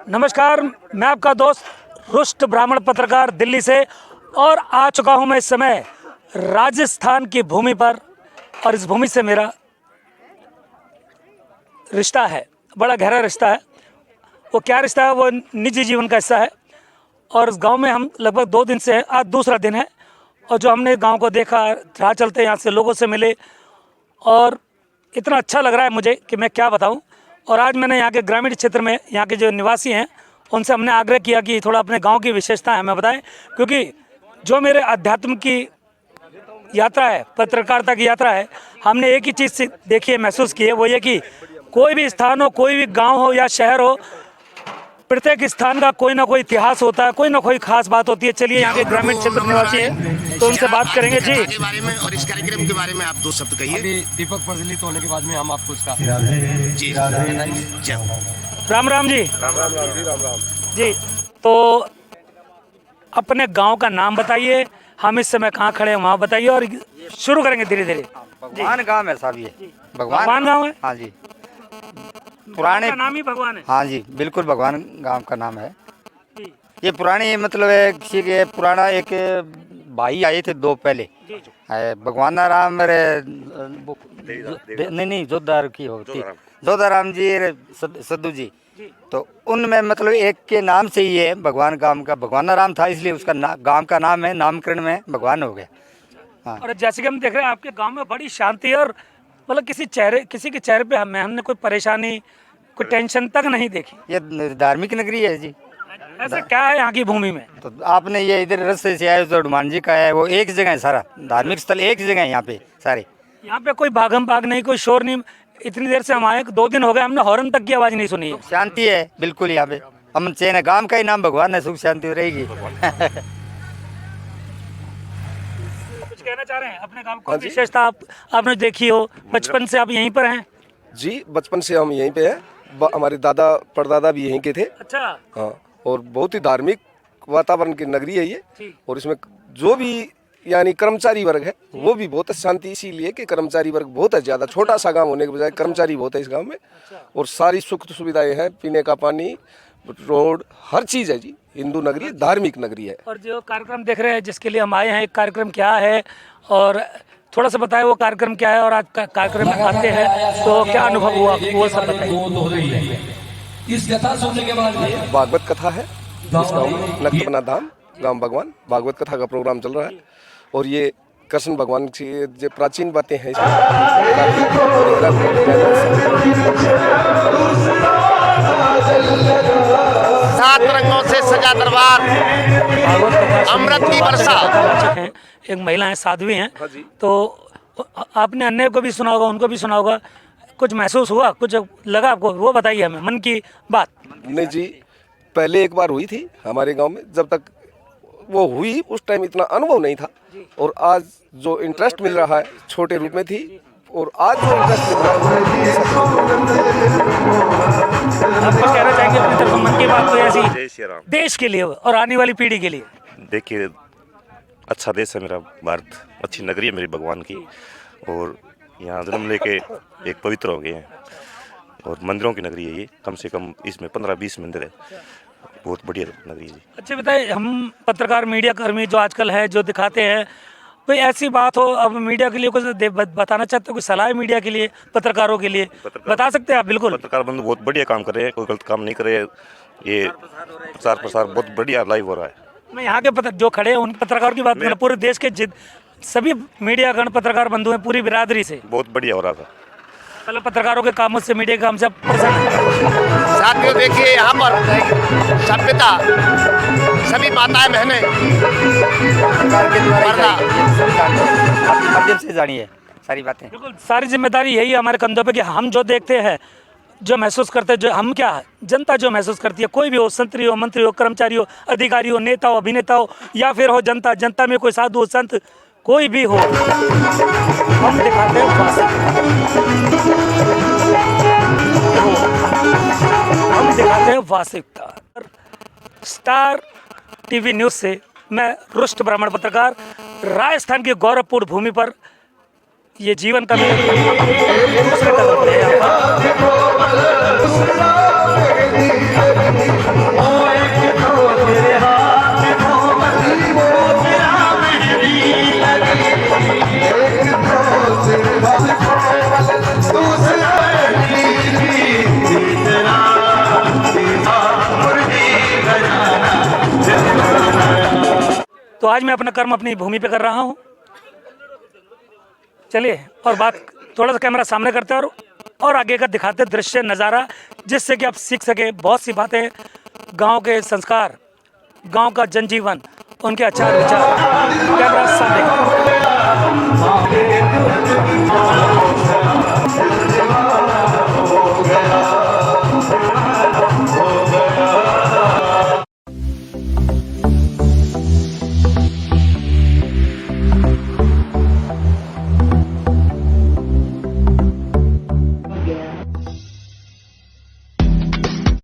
नमस्कार, मैं आपका दोस्त रुष्ट ब्राह्मण पत्रकार दिल्ली से और आ चुका हूं मैं इस समय राजस्थान की भूमि पर। और इस भूमि से मेरा रिश्ता है, बड़ा गहरा रिश्ता है। वो क्या रिश्ता है, वो निजी जीवन का हिस्सा है। और इस गांव में हम लगभग 2 दिन से हैं, आज दूसरा दिन है। और जो हमने गांव को देखा, राह चलते यहाँ से लोगों से मिले और इतना अच्छा लग रहा है मुझे कि मैं क्या बताऊं। और आज मैंने यहाँ के ग्रामीण क्षेत्र में यहाँ के जो निवासी हैं उनसे हमने आग्रह किया कि थोड़ा अपने गांव की विशेषता हमें बताएं, क्योंकि जो मेरे अध्यात्म की यात्रा है, पत्रकारिता की यात्रा है, हमने एक ही चीज़ देखी है, महसूस की है, वो ये कि कोई भी स्थान हो, कोई भी गांव हो या शहर हो, प्रत्येक स्थान का कोई ना कोई इतिहास होता है, कोई ना कोई खास बात होती है। चलिए यहाँ के ग्रामीण क्षेत्र निवासी है तो उनसे बात करेंगे जी के बारे में और इस कार्यक्रम के बारे में आप 2 शब्द कहिए। अभी दीपक प्रज्वलित होने के बाद में हम आपको इसका जी राम राम जी। राम राम जी, तो अपने गांव का नाम बताइए, हम इस समय कहाँ खड़े हैं वहाँ बताइए और शुरू करेंगे धीरे धीरे। भगवान गांव है साहब, ये भगवान गांव है। हाँ जी, पुराने का नाम ही भगवान है। हाँ जी, बिल्कुल भगवान गांव का नाम है। जी, ये पुरानी मतलब है किसी के पुराना एक भाई आए थे 2 पहले, जी, भगवान राम नहीं जोधार की होती जोधाराम जी सद्दू जी। तो उनमें मतलब एक के नाम से ही है भगवान गांव का, भगवान राम था इसलिए उसका गांव का नाम है, नामकरण में भगवान हो गया। हाँ। और जैसे कि हम देख रहे हैं आपके गांव में बड़ी शांति है और मतलब किसी के चेहरे पे हमने कोई परेशानी, कोई टेंशन तक नहीं देखी। ये धार्मिक नगरी है जी। ऐसा क्या है यहाँ की भूमि में? तो आपने ये इधर रास्ते से आए तो हनुमान जी का है, वो एक जगह है, सारा धार्मिक स्थल एक जगह है यहाँ पे सारे। यहाँ पे कोई भागम भाग नहीं, कोई शोर नहीं। इतनी देर से हम आए, 2 दिन हो गए, हमने हॉर्न तक की आवाज नहीं सुनी है। शांति है बिल्कुल यहाँ पे, अमन चैन है। गांव का ही नाम भगवान है, सुख शांति रहेगी। कुछ कहना चाह रहे हैं अपने गांव को? विशेषता आपने देखी हो, बचपन से आप यहीं पर हैं? जी, बचपन से हम यहीं पे हैं। हमारे दादा परदादा भी यहीं के थे। अच्छा। हाँ, और बहुत ही धार्मिक वातावरण की नगरी है ये। और इसमें जो भी यानी कर्मचारी वर्ग है वो भी बहुत शांति, इसीलिए कि कर्मचारी वर्ग बहुत है ज़्यादा। छोटा सा गांव होने के बजाय कर्मचारी बहुत है इस गांव में। और सारी सुख सुविधाएं हैं, पीने का पानी, रोड, हर चीज़ है जी। हिंदू नगरी, धार्मिक नगरी है। और जो कार्यक्रम देख रहे हैं जिसके लिए हम आए हैं, एक कार्यक्रम क्या है और थोड़ा सा बताएं वो कार्यक्रम क्या है, और आज कार्यक्रम में आते हैं तो क्या अनुभव हुआ वो सब बताइए। इस कथा सुनने के बाद भागवत कथा है इस गाँव में, नक्तबना धाम गाँव भगवान भागवत कथा का प्रोग्राम चल रहा है। और ये कृष्ण भगवान की जो प्राचीन बातें हैं इसमें 7 रंगों से सजा दरबार, अमृत की वर्षा। एक महिला है, साध्वी हैं, तो आपने अन्य को भी सुना होगा, उनको भी सुना होगा, कुछ महसूस हुआ, कुछ लगा आपको, वो बताइए हमें मन की बात। नहीं जी, पहले एक बार हुई थी हमारे गांव में, जब तक वो हुई उस टाइम इतना अनुभव नहीं था। और आज जो इंटरेस्ट मिल रहा है छोटे रूप में थी, और आज जो इंटरेस्ट मिल रहा है। आप कुछ कहना चाहेंगे अपनी तरफ? मन की बात कोई ऐसी देश के लिए और आने वाली पीढ़ी के लिए? देखिए, अच्छा देश है मेरा भारत, अच्छी नगरी है मेरी भगवान की। और यहाँ जन्म लेके एक पवित्र हो गए हैं। और मंदिरों की नगरी है ये, कम से कम इसमें 15-20 मंदिर है। बहुत बढ़िया नगरी है। अच्छा बताइए, हम पत्रकार मीडिया कर्मी जो आजकल है, जो दिखाते हैं, कोई ऐसी बात हो अब मीडिया के लिए कुछ बताना चाहते हो, कोई सलाह है मीडिया के लिए, पत्रकारों के लिए बता सकते हैं आप? बिल्कुल, पत्रकार बंधु बहुत बढ़िया काम कर रहे हैं, कोई गलत काम नहीं कर रहे हैं। ये प्रचार प्रसार बहुत बढ़िया लाइव हो रहा है। मैं यहाँ के जो खड़े हैं उन पत्रकारों की बात कर, पूरे देश के सभी मीडियागण पत्रकार बंधु हैं, पूरी बिरादरी से बहुत बढ़िया हो रहा था। पहले पत्रकारों के कामों से, मीडिया के काम से प्रसन्न है। साथियों देखिए, यहाँ पर सभ्यता, सभी माताएं बहनें माध्यम से जानिए सारी बातें। बिल्कुल, सारी जिम्मेदारी यही है हमारे कंधों पे कि हम जो देखते हैं, जो महसूस करते हैं, जो हम क्या है, जनता जो महसूस करती है, कोई भी हो, संतरी हो, मंत्री हो, कर्मचारी हो, अधिकारी हो, नेता हो, अभिनेता हो, या फिर हो जनता में कोई साधु संत कोई भी हो, हम दिखाते हैं वास्तविकता। हम दिखाते हैं वास्तविकता। स्टार टीवी न्यूज़ से मैं रुष्ट ब्राह्मण पत्रकार, राजस्थान की गौरवपूर्ण भूमि पर ये जीवन का दूसरे कदम पे है यहाँ पर। तो आज मैं अपना कर्म अपनी भूमि पे कर रहा हूँ। चलिए और बात थोड़ा सा कैमरा सामने करते हैं और आगे का दिखाते दृश्य नज़ारा, जिससे कि आप सीख सके बहुत सी बातें, गांव के संस्कार, गांव का जनजीवन, उनके आचार विचार। कैमरा सामने।